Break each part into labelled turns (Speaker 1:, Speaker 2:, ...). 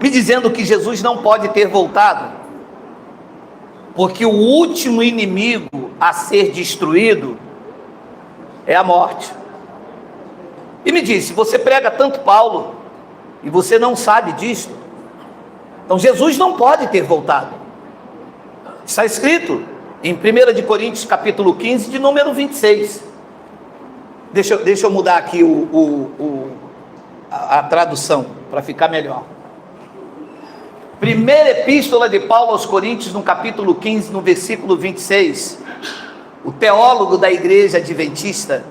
Speaker 1: me dizendo que Jesus não pode ter voltado, porque o último inimigo a ser destruído é a morte. E me disse: você prega tanto Paulo e você não sabe disso? Então Jesus não pode ter voltado. Está escrito em 1 de Coríntios capítulo 15, de número 26. Deixa eu mudar aqui a tradução para ficar melhor. Primeira epístola de Paulo aos Coríntios, no capítulo 15, no versículo 26. O teólogo da igreja adventista,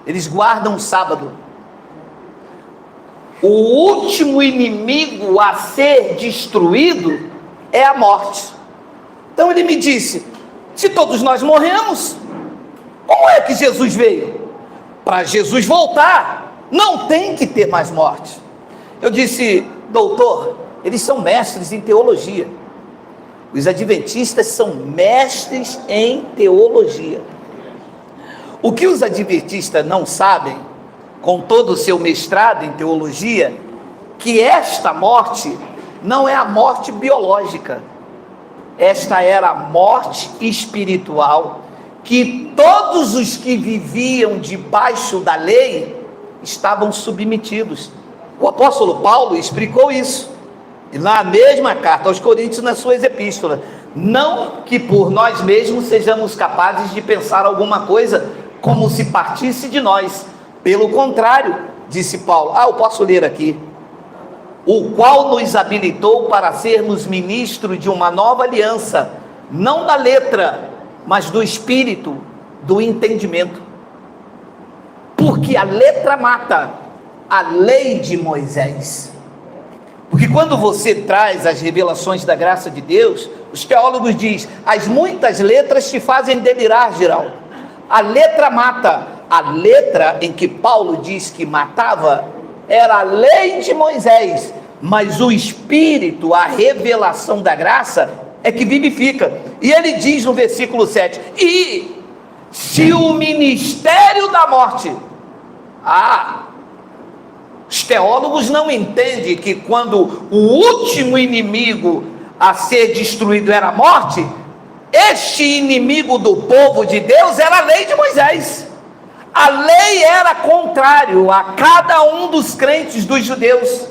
Speaker 1: eles guardam o sábado. O último inimigo a ser destruído é a morte. Então ele me disse: se todos nós morremos, como é que Jesus veio? Para Jesus voltar, não tem que ter mais morte. Eu disse: doutor, eles são mestres em teologia. Os adventistas são mestres em teologia. O que os adventistas não sabem, com todo o seu mestrado em teologia, que esta morte não é a morte biológica. Esta era a morte espiritual, que todos os que viviam debaixo da lei estavam submetidos. O apóstolo Paulo explicou isso, e na mesma carta aos Coríntios, nas suas epístolas: não que por nós mesmos sejamos capazes de pensar alguma coisa como se partisse de nós, pelo contrário, disse Paulo, eu posso ler aqui: o qual nos habilitou para sermos ministros de uma nova aliança, não da letra, mas do espírito, do entendimento. Porque a letra mata, a lei de Moisés. Porque quando você traz as revelações da graça de Deus, os teólogos dizem: as muitas letras te fazem delirar, Geraldo. A letra mata. A letra em que Paulo diz que matava era a lei de Moisés, mas o Espírito, a revelação da graça, é que vivifica. E ele diz no versículo 7: e se o ministério da morte... os teólogos não entendem que quando o último inimigo a ser destruído era a morte, este inimigo do povo de Deus era a lei de Moisés. A lei era contrário a cada um dos crentes dos judeus.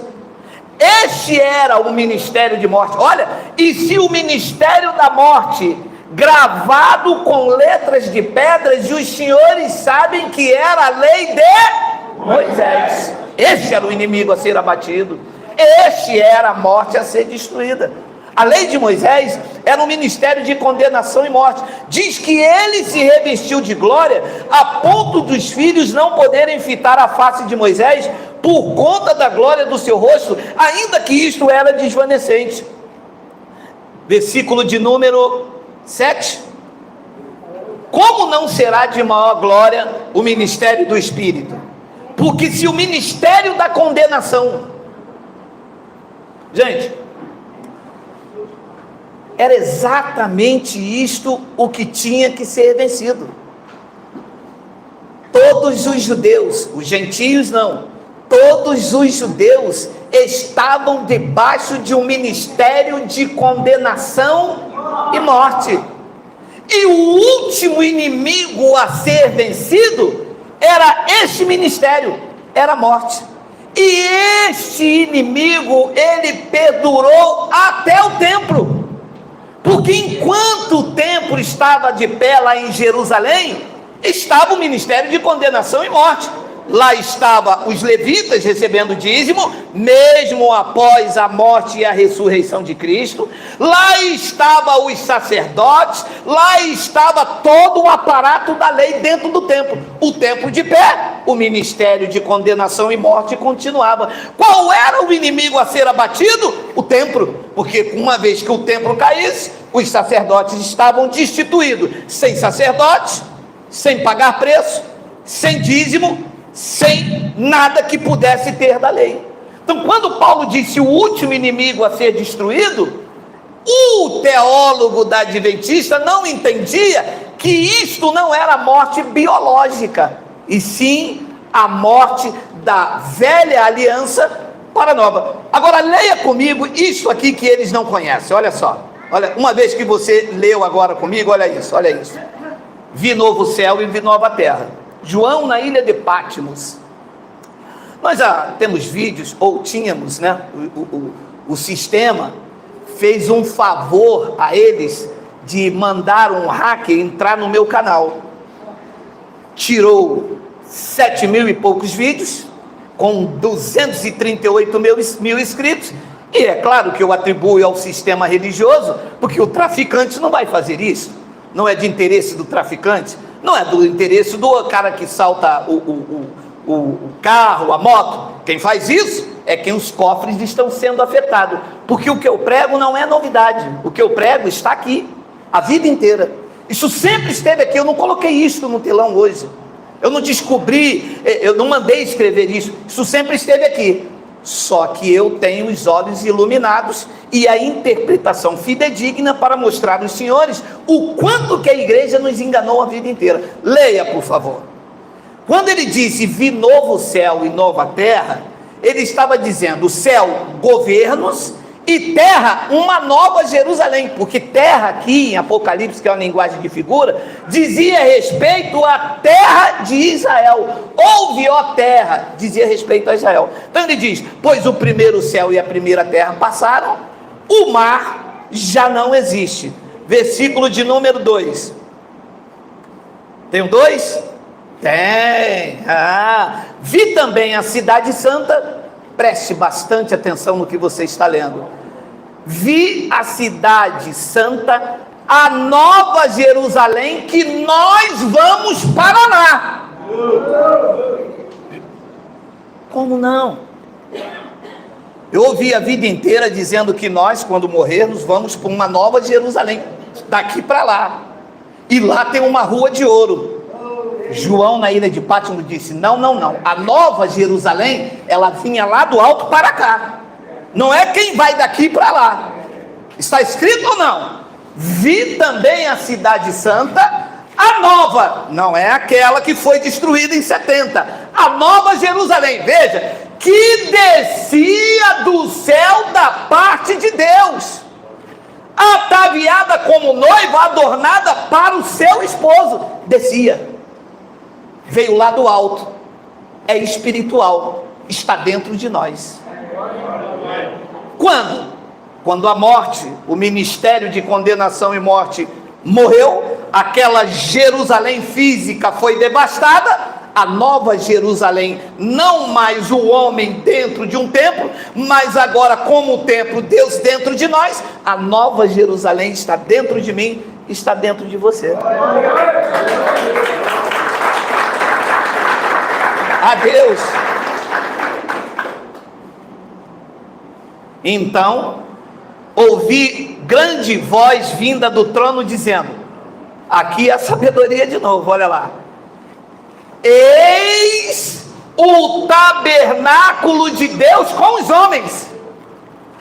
Speaker 1: Este era o ministério de morte. Olha, e se o ministério da morte, gravado com letras de pedras, e os senhores sabem que era a lei de Moisés. Este era o inimigo a ser abatido. Este era a morte a ser destruída. A lei de Moisés era um ministério de condenação e morte. Diz que ele se revestiu de glória a ponto dos filhos não poderem fitar a face de Moisés por conta da glória do seu rosto, ainda que isto era desvanecente. Versículo de número 7. Como não será de maior glória o ministério do Espírito? Porque se o ministério da condenação... Gente, era exatamente isto o que tinha que ser vencido. Todos os judeus, os gentios não, todos os judeus estavam debaixo de um ministério de condenação e morte. E o último inimigo a ser vencido era este ministério, era a morte. E este inimigo, ele perdurou até o templo. Porque enquanto o templo estava de pé lá em Jerusalém, estava o ministério de condenação e morte. Lá estavam os levitas recebendo dízimo, mesmo após a morte e a ressurreição de Cristo. Lá estavam os sacerdotes, lá estava todo o aparato da lei dentro do templo. O templo de pé, o ministério de condenação e morte continuava. Qual era o inimigo a ser abatido? O templo, porque uma vez que o templo caísse, os sacerdotes estavam destituídos, sem sacerdotes, sem pagar preço, sem dízimo, sem nada que pudesse ter da lei. Então, quando Paulo disse o último inimigo a ser destruído, o teólogo da adventista não entendia que isto não era morte biológica, e sim a morte da velha aliança para nova. Agora leia comigo isso aqui que eles não conhecem, olha só. Olha, uma vez que você leu agora comigo, olha isso, olha isso. Vi novo céu e vi nova terra. João na ilha de Patmos. Nós já temos vídeos, ou tínhamos, né? O sistema fez um favor a eles de mandar um hacker entrar no meu canal. Tirou 7.000 e poucos vídeos, com 238 mil inscritos, e é claro que eu atribuo ao sistema religioso, porque o traficante não vai fazer isso, não é de interesse do traficante, não é do interesse do cara que salta o carro, a moto. Quem faz isso é quem os cofres estão sendo afetados, porque o que eu prego não é novidade, o que eu prego está aqui, a vida inteira, isso sempre esteve aqui, eu não coloquei isso no telão hoje, eu não descobri, eu não mandei escrever isso, isso sempre esteve aqui, só que eu tenho os olhos iluminados e a interpretação fidedigna para mostrar aos senhores o quanto que a igreja nos enganou a vida inteira. Leia, por favor. Quando ele disse, vi novo céu e nova terra, ele estava dizendo, céu, governos, e terra, uma nova Jerusalém, porque terra aqui em Apocalipse, que é uma linguagem de figura, dizia respeito à terra de Israel. Ouve, ó terra, dizia respeito a Israel. Então ele diz, pois o primeiro céu e a primeira terra passaram, o mar já não existe. Versículo de número 2. Tem um 2? Tem. Vi também a cidade santa, preste bastante atenção no que você está lendo. Vi a cidade santa, a nova Jerusalém, que nós vamos para lá. Como não? Eu ouvi a vida inteira dizendo que nós, quando morrermos, vamos para uma nova Jerusalém, daqui para lá, e lá tem uma rua de ouro. João na ilha de Patmos disse, não, a nova Jerusalém, ela vinha lá do alto para cá, não é quem vai daqui para lá, está escrito ou não? Vi também a cidade santa, a nova, não é aquela que foi destruída em 70, a nova Jerusalém, veja, que descia do céu da parte de Deus, ataviada como noiva, adornada para o seu esposo, descia, veio lá do alto, é espiritual, está dentro de nós. Quando a morte, o ministério de condenação e morte morreu, aquela Jerusalém física foi devastada, a nova Jerusalém, não mais o homem dentro de um templo, mas agora como o templo, Deus dentro de nós, a nova Jerusalém está dentro de mim, está dentro de você. Adeus. Então, ouvi grande voz vinda do trono dizendo, aqui é a sabedoria de novo, olha lá. Eis o tabernáculo de Deus com os homens.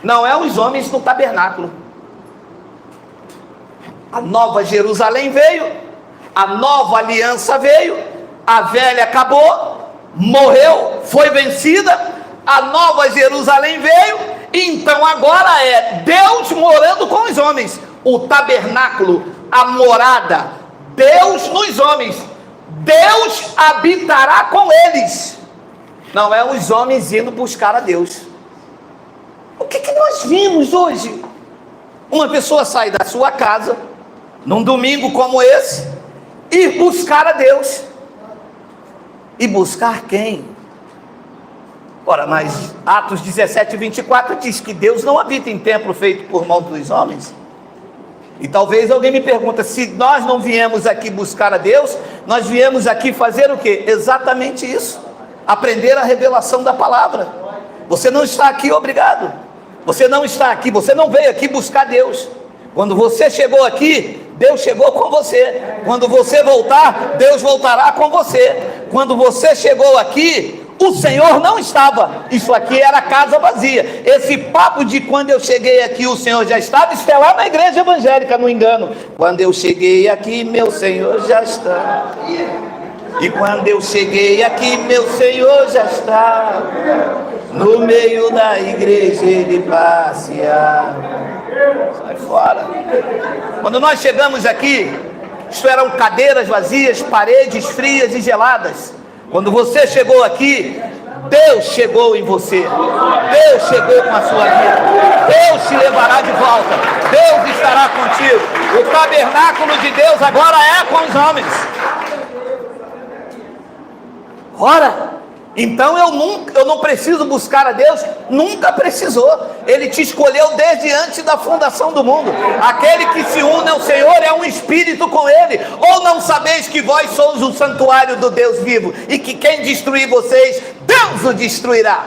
Speaker 1: Não é os homens no tabernáculo. A nova Jerusalém veio, a nova aliança veio, a velha acabou, morreu, foi vencida, a nova Jerusalém veio, então agora é Deus morando com os homens, o tabernáculo, a morada, Deus nos homens, Deus habitará com eles, não é os homens indo buscar a Deus. O que nós vimos hoje? Uma pessoa sai da sua casa, num domingo como esse, ir buscar a Deus. E buscar quem? Ora, mas Atos 17, 24 diz que Deus não habita em templo feito por mão dos homens. E talvez alguém me pergunta, se nós não viemos aqui buscar a Deus, nós viemos aqui fazer o quê? Exatamente isso, aprender a revelação da palavra. Você não está aqui obrigado, você não está aqui, você não veio aqui buscar Deus. Quando você chegou aqui, Deus chegou com você. Quando você voltar, Deus voltará com você. Quando você chegou aqui, o Senhor não estava. Isso aqui era casa vazia. Esse papo de quando eu cheguei aqui o Senhor já estava, isso é lá na igreja evangélica, não engano. Quando eu cheguei aqui, meu Senhor já está. E quando eu cheguei aqui, meu Senhor já está. no meio da igreja ele passeava. Sai fora. Quando nós chegamos aqui, isto eram cadeiras vazias, paredes frias e geladas. Quando você chegou aqui, Deus chegou em você. Deus chegou com a sua vida. Deus te levará de volta. Deus estará contigo. O tabernáculo de Deus agora é com os homens. Ora, então eu não preciso buscar a Deus, nunca precisou. Ele te escolheu desde antes da fundação do mundo. Aquele que se une ao Senhor é um espírito com Ele. Ou não sabeis que vós sois o santuário do Deus vivo, e que quem destruir vocês, Deus o destruirá.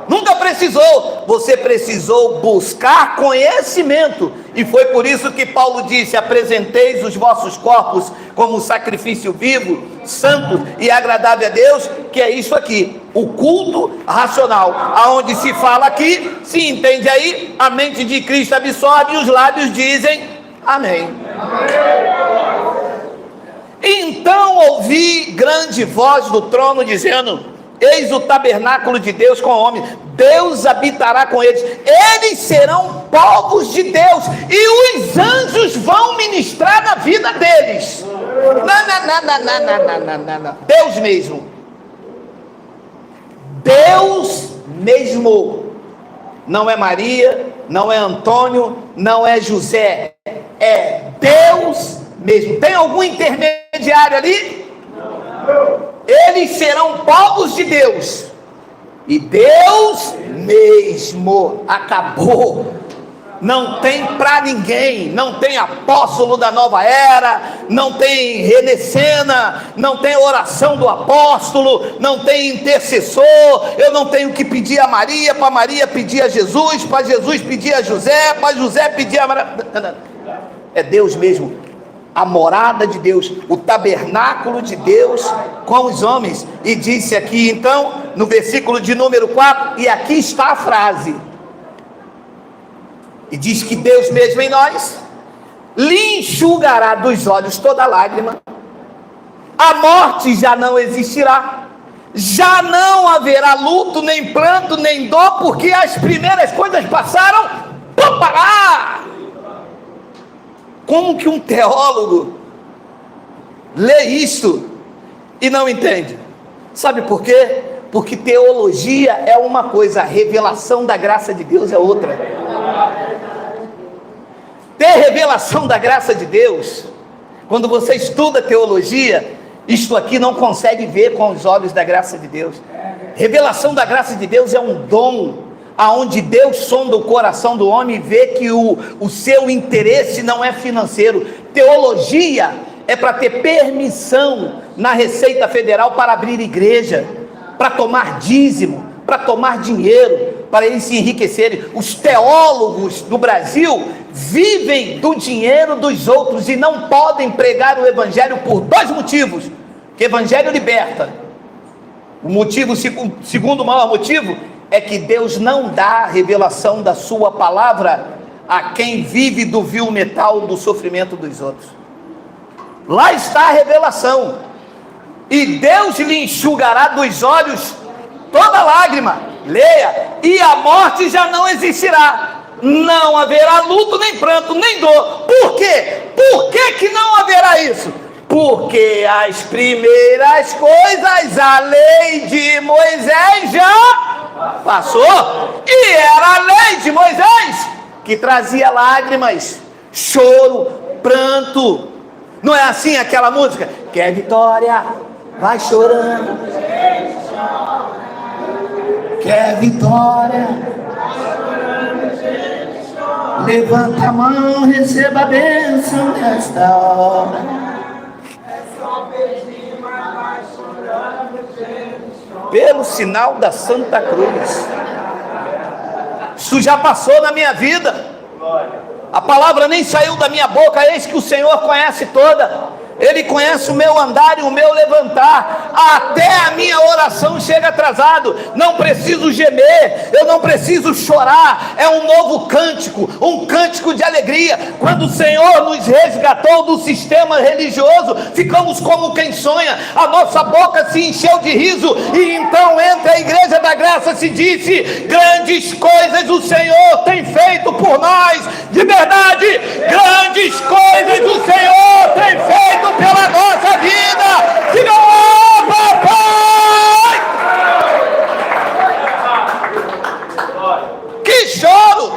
Speaker 1: Nunca precisou. Você precisou buscar conhecimento, e foi por isso que Paulo disse: apresenteis os vossos corpos como sacrifício vivo, santo e agradável a Deus, que é isso aqui, o culto racional, aonde se fala aqui, se entende aí, a mente de Cristo absorve e os lábios dizem amém. Então ouvi grande voz do trono dizendo: eis o tabernáculo de Deus com o homem, Deus habitará com eles, eles serão povos de Deus, e os anjos vão ministrar na vida deles. Não. Deus mesmo. Deus mesmo. Não é Maria, não é Antônio, não é José, é Deus mesmo. Tem algum intermediário ali? Não. Eles serão povos de Deus, e Deus mesmo. Acabou. Não tem para ninguém. Não tem apóstolo da nova era, não tem renascença, não tem oração do apóstolo, não tem intercessor. Eu não tenho que pedir a Maria, para Maria pedir a Jesus, para Jesus pedir a José, para José pedir a Maria. É Deus mesmo, a morada de Deus, o tabernáculo de Deus com os homens. E disse aqui então, no versículo de número 4, e aqui está a frase, e diz que Deus mesmo em nós lhe enxugará dos olhos toda lágrima, a morte já não existirá, já não haverá luto, nem pranto, nem dor, porque as primeiras coisas passaram. Parar! Como que um teólogo lê isto e não entende? Sabe por quê? Porque teologia é uma coisa, a revelação da graça de Deus é outra. Ter revelação da graça de Deus, quando você estuda teologia, isto aqui não consegue ver com os olhos da graça de Deus. Revelação da graça de Deus é um dom, aonde Deus sonda o coração do homem e vê que o seu interesse não é financeiro. Teologia é para ter permissão na Receita Federal para abrir igreja, para tomar dízimo, para tomar dinheiro, para eles se enriquecerem. Os teólogos do Brasil vivem do dinheiro dos outros e não podem pregar o evangelho por dois motivos: que o evangelho liberta. O motivo, segundo maior motivo, é que Deus não dá a revelação da sua palavra a quem vive do vil metal do sofrimento dos outros. Lá está a revelação, e Deus lhe enxugará dos olhos toda lágrima. Leia: e a morte já não existirá, não haverá luto, nem pranto, nem dor. Por quê? Por que não haverá isso? Porque as primeiras coisas, a lei de Moisés já passou, e era a lei de Moisés que trazia lágrimas, choro, pranto. Não é assim aquela música? Quer vitória? Vai chorando. Quer vitória? Levanta a mão, receba a bênção nesta hora. Pelo sinal da Santa Cruz. Isso já passou na minha vida. A palavra nem saiu da minha boca, eis que o Senhor conhece toda. Ele conhece o meu andar e o meu levantar. Até a minha oração chega atrasado. Não preciso gemer, eu não preciso chorar. É um novo cântico, um cântico de alegria. Quando o Senhor nos resgatou do sistema religioso, ficamos como quem sonha. A nossa boca se encheu de riso. E então entre a igreja da graça se disse: grandes coisas o Senhor tem feito por nós. De verdade, grandes coisas o Senhor tem feito pela nossa vida. Diga: oh, papai! Que choro,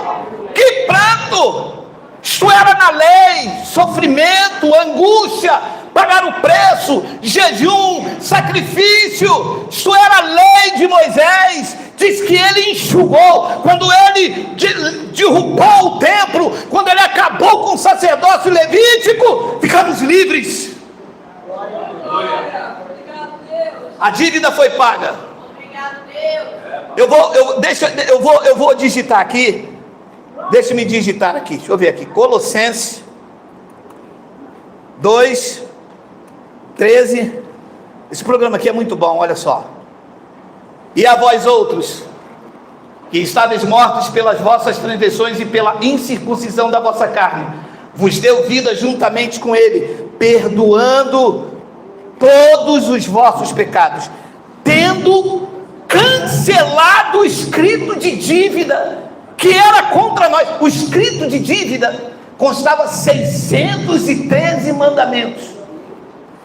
Speaker 1: que pranto! Isto era na lei, sofrimento, angústia, pagar o preço, jejum, sacrifício. Isto era a lei de Moisés. Diz que ele enxugou, quando ele derrubou o templo, quando ele acabou com o sacerdócio levítico, ficamos livres. A dívida foi paga. Eu vou digitar aqui. Deixa-me digitar aqui. Deixa eu ver aqui. Colossenses 2:13. Esse programa aqui é muito bom, olha só. E a vós outros, que estáveis mortos pelas vossas transgressões e pela incircuncisão da vossa carne, vos deu vida juntamente com ele, perdoando todos os vossos pecados, tendo cancelado o escrito de dívida que era contra nós. O escrito de dívida constava 613 mandamentos.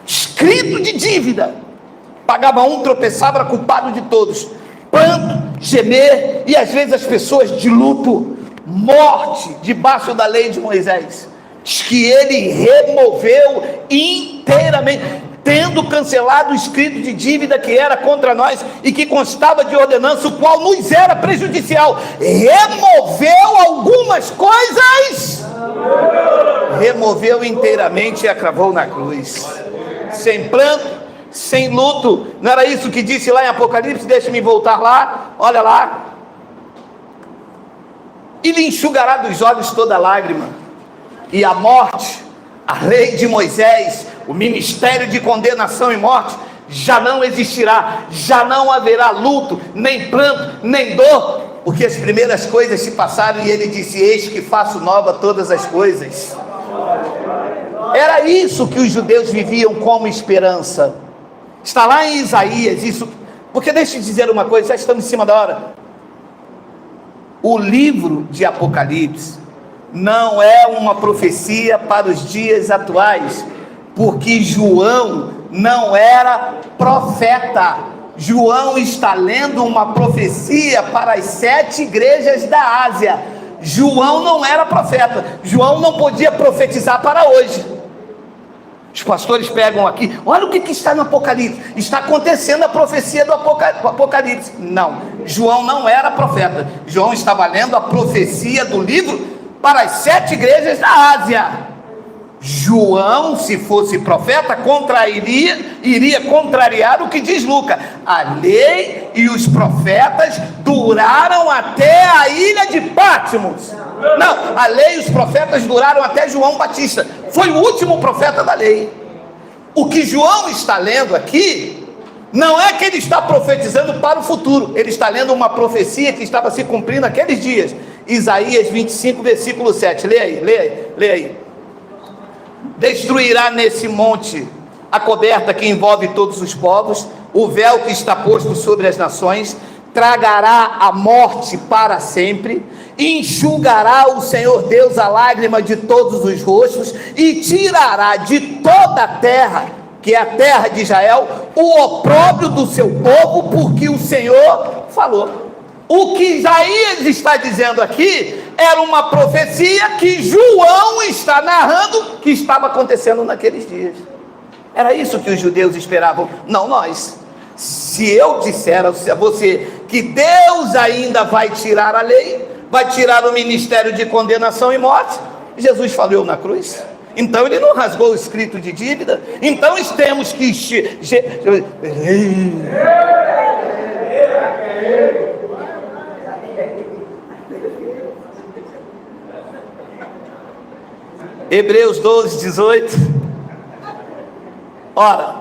Speaker 1: Escrito de dívida. Pagava um, tropeçava, era culpado de todos. Pranto, gemer, e às vezes as pessoas de luto, morte, debaixo da lei de Moisés, que ele removeu inteiramente, tendo cancelado o escrito de dívida que era contra nós e que constava de ordenança, o qual nos era prejudicial. Removeu algumas coisas, removeu inteiramente e a cravou na cruz. Sem pranto, sem luto. Não era isso que disse lá em Apocalipse? Deixa-me voltar lá, olha lá. E lhe enxugará dos olhos toda lágrima, e a morte, a lei de Moisés, o ministério de condenação e morte já não existirá. Já não haverá luto, nem pranto, nem dor, porque as primeiras coisas se passaram. E ele disse: eis que faço nova todas as coisas. Era isso que os judeus viviam como esperança. Está lá em Isaías isso. Porque deixa eu dizer uma coisa, já estamos em cima da hora. O livro de Apocalipse não é uma profecia para os dias atuais, porque João não era profeta. João está lendo uma profecia para as 7 igrejas da Ásia. João não era profeta. João não podia profetizar para hoje. Os pastores pegam aqui, olha o que está no Apocalipse, está acontecendo a profecia do Apocalipse. Não, João não era profeta. João estava lendo a profecia do livro para as 7 igrejas da Ásia. João, se fosse profeta, iria contrariar o que diz Lucas: a lei e os profetas duraram até a ilha de Patmos. Não, a lei e os profetas duraram até João Batista. Foi o último profeta da lei. O que João está lendo aqui não é que ele está profetizando para o futuro. Ele está lendo uma profecia que estava se cumprindo naqueles dias. Isaías 25, versículo 7. Leia aí. Destruirá nesse monte a coberta que envolve todos os povos, o véu que está posto sobre as nações, tragará a morte para sempre, enxugará o Senhor Deus a lágrima de todos os rostos, e tirará de toda a terra, que é a terra de Israel, o opróbrio do seu povo, porque o Senhor falou. O que Isaías está dizendo aqui era uma profecia que João está narrando que estava acontecendo naqueles dias. Era isso que os judeus esperavam, não nós. Se eu disser a você que Deus ainda vai tirar a lei, vai tirar o ministério de condenação e morte, Jesus falhou na cruz. Então ele não rasgou o escrito de dívida. Então temos que Hebreus 12, 18. Ora,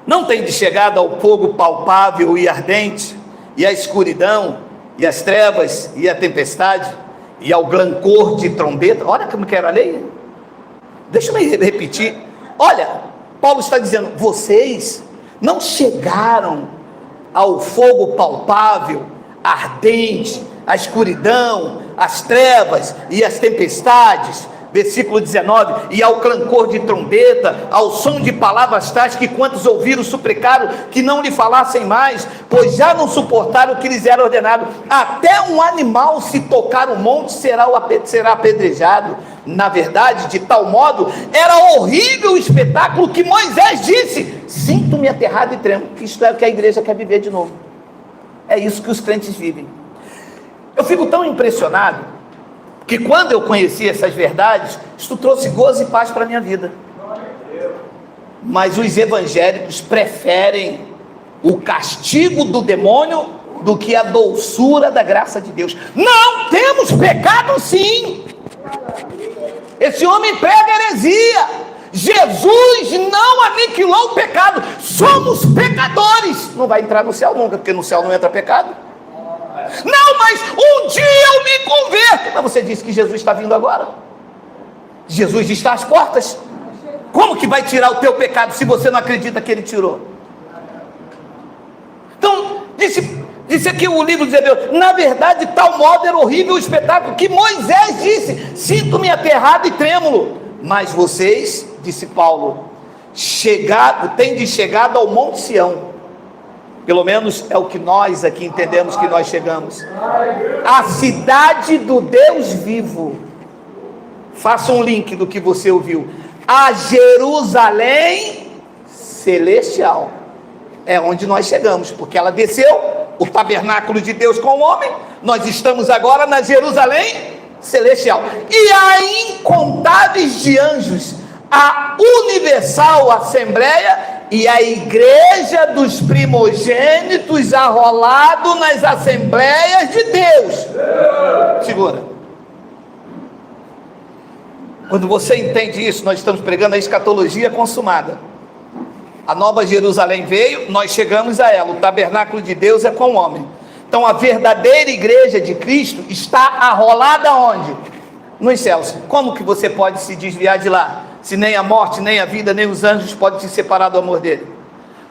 Speaker 1: não tem de chegada ao fogo palpável e ardente, e à escuridão, e às trevas, e à tempestade, e ao glancor de trombeta. Olha como que era a lei. Deixa eu repetir. Olha, Paulo está dizendo, vocês não chegaram ao fogo palpável, ardente, à escuridão, às trevas e às tempestades. Versículo 19, e ao clancor de trombeta, ao som de palavras tais que quantos ouviram suplicaram que não lhe falassem mais, pois já não suportaram o que lhes era ordenado. Até um animal, se tocar o monte, será apedrejado. Na verdade, de tal modo, era horrível o espetáculo que Moisés disse, sinto-me aterrado e tremo. Isto é o que a igreja quer viver de novo. É isso que os crentes vivem. Eu fico tão impressionado que quando eu conheci essas verdades, isso trouxe gozo e paz para a minha vida. Mas os evangélicos preferem o castigo do demônio do que a doçura da graça de Deus. Não temos pecado sim. Esse homem prega heresia. Jesus não aniquilou o pecado. Somos pecadores. Não vai entrar no céu nunca, porque no céu não entra pecado. Não, mas um dia eu me converto. Mas você disse que Jesus está vindo agora. Jesus está às portas. Como que vai tirar o teu pecado se você não acredita que ele tirou? Então, disse aqui o livro de Hebreus, na verdade, de tal modo era horrível o espetáculo que Moisés disse, sinto-me aterrado e trêmulo. Mas vocês, disse Paulo, têm chegado ao Monte Sião. Pelo menos é o que nós aqui entendemos que nós chegamos. A cidade do Deus vivo. Faça um link do que você ouviu. A Jerusalém celestial. É onde nós chegamos, porque ela desceu, o tabernáculo de Deus com o homem. Nós estamos agora na Jerusalém celestial. E há incontáveis de anjos, a universal assembleia e a igreja dos primogênitos arrolado nas assembleias de Deus. Segura. Quando você entende isso, nós estamos pregando a escatologia consumada. A nova Jerusalém veio, nós chegamos a ela. O tabernáculo de Deus é com o homem. Então a verdadeira igreja de Cristo está arrolada onde? Nos céus. Como que você pode se desviar de lá? Se nem a morte, nem a vida, nem os anjos podem te separar do amor dele.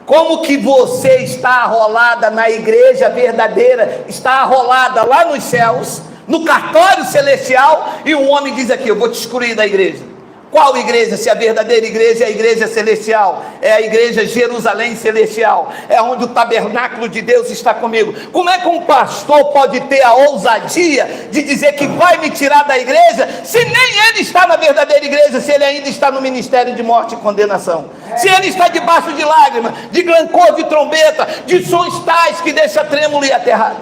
Speaker 1: Como que você está arrolada na igreja verdadeira, está arrolada lá nos céus, no cartório celestial, e um homem diz aqui, eu vou te excluir da igreja. Qual igreja? Se a verdadeira igreja é a igreja celestial, é a igreja Jerusalém celestial, é onde o tabernáculo de Deus está comigo. Como é que um pastor pode ter a ousadia de dizer que vai me tirar da igreja, se nem ele está na verdadeira igreja, se ele ainda está no ministério de morte e condenação, se ele está debaixo de lágrimas, de glancor, de trombeta, de sons tais que deixa trêmulo e aterrado?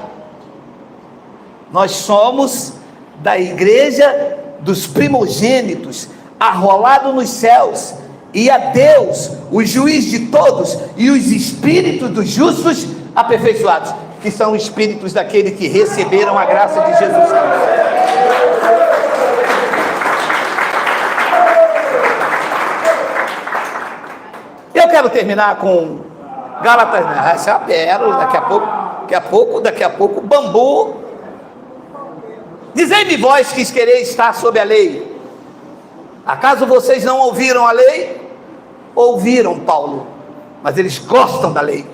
Speaker 1: Nós somos da igreja dos primogênitos, arrolado nos céus, e a Deus, o juiz de todos, e os espíritos dos justos aperfeiçoados, que são os espíritos daqueles que receberam a graça de Jesus Cristo. Eu quero terminar com Gálatas, essa é a pérola, daqui a pouco, bambu. Dizei-me vós que quereis estar sob a lei. Acaso vocês não ouviram a lei? Ouviram, Paulo, mas eles gostam da lei.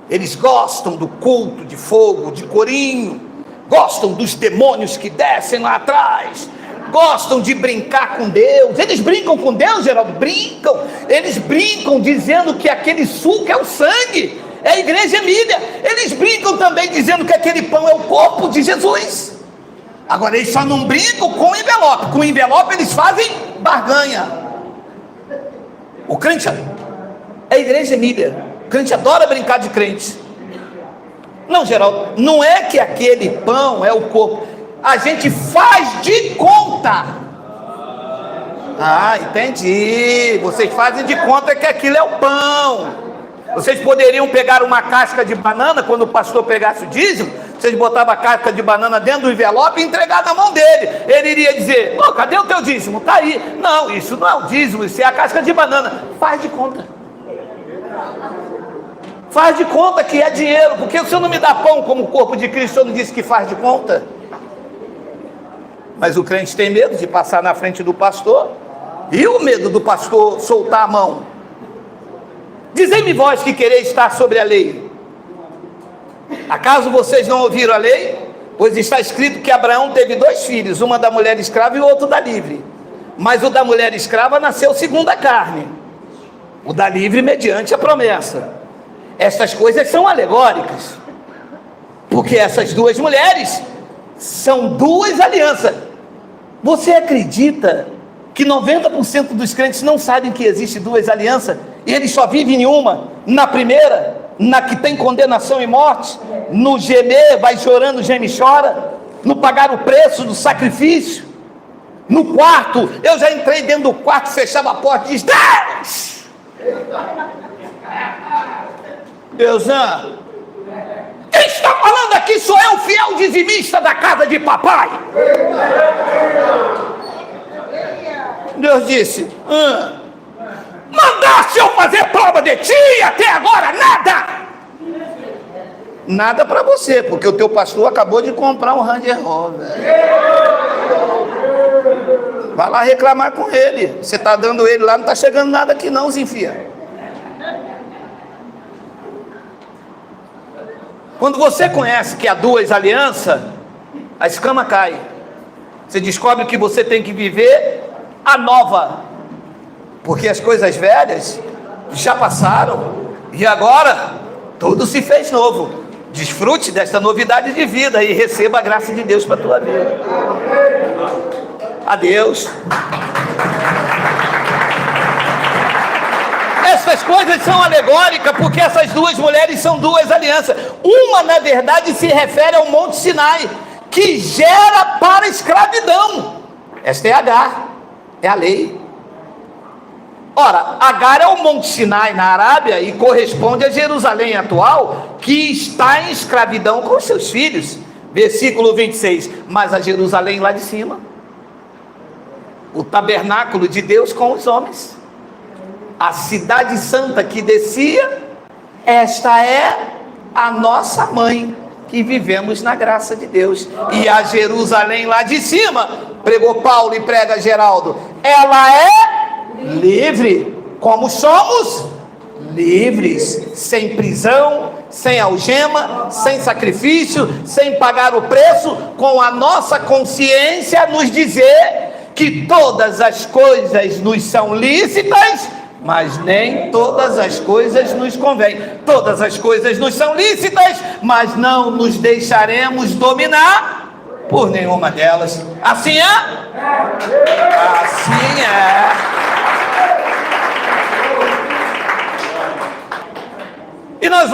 Speaker 1: Eles gostam do culto de fogo, de corinho, gostam dos demônios que descem lá atrás, gostam de brincar com Deus. Eles brincam com Deus, Geraldo? Brincam. Eles brincam dizendo que aquele suco é o sangue, é a igreja Emília. Eles brincam também dizendo que aquele pão é o corpo de Jesus. Agora eles só não brincam com envelope. Com envelope eles fazem barganha. O crente é a igreja Emília. O crente adora brincar de crente. Não, Geraldo, não é que aquele pão é o corpo. A gente faz de conta. Ah, entendi. Vocês fazem de conta que aquilo é o pão. Vocês poderiam pegar uma casca de banana quando o pastor pegasse o dízimo. vocês botavam a casca de banana dentro do envelope e entregar na mão dele. Ele iria dizer: "Pô, cadê o teu dízimo? Está aí." Não, isso não é o dízimo, isso é a casca de banana. Faz de conta. Faz de conta que é dinheiro, porque o Senhor não me dá pão como o corpo de Cristo, o Senhor não disse que faz de conta. Mas o crente tem medo de passar na frente do pastor, e o medo do pastor soltar a mão. Dizei-me vós que quereis estar sobre a lei. Acaso vocês não ouviram a lei? Pois está escrito que Abraão teve 2 filhos, uma da mulher escrava e o outro da livre. Mas o da mulher escrava nasceu segundo a carne, o da livre mediante a promessa. Estas coisas são alegóricas, porque essas 2 mulheres são 2 alianças. Você acredita que 90% dos crentes não sabem que existe 2 alianças, e eles só vivem em uma? Na primeira, na que tem condenação e morte, no gemer, vai chorando, geme e chora, no pagar o preço do sacrifício, no quarto, eu já entrei dentro do quarto, fechava a porta e diz: "Deus! Deusã, quem está falando aqui sou eu, fiel dizimista da casa de papai." Deus disse: "Mandaste eu fazer prova de ti e até agora nada." Nada para você, porque o teu pastor acabou de comprar um Range Rover. Vai lá reclamar com ele. Você está dando ele lá, não está chegando nada aqui não, Zinfia. Quando você conhece que há 2 alianças, a escama cai. Você descobre que você tem que viver a nova, porque as coisas velhas já passaram e agora tudo se fez novo. Desfrute desta novidade de vida e receba a graça de Deus para a tua vida. Adeus. Essas coisas são alegóricas, porque essas 2 mulheres são 2 alianças. Uma, na verdade, se refere ao Monte Sinai, que gera para a escravidão. Esta é Agar, é a lei. Ora, Agar é o Monte Sinai na Arábia e corresponde a Jerusalém atual, que está em escravidão com seus filhos. Versículo 26, mas a Jerusalém lá de cima, o tabernáculo de Deus com os homens, a cidade santa que descia, esta é a nossa mãe, que vivemos na graça de Deus. E a Jerusalém lá de cima, pregou Paulo e prega Geraldo, ela é livre, como somos livres, sem prisão, sem algema, sem sacrifício, sem pagar o preço, com a nossa consciência nos dizer que todas as coisas nos são lícitas, mas nem todas as coisas nos convêm. Todas as coisas nos são lícitas, mas não nos deixaremos dominar por nenhuma delas. Assim é? Assim é. E nós vamos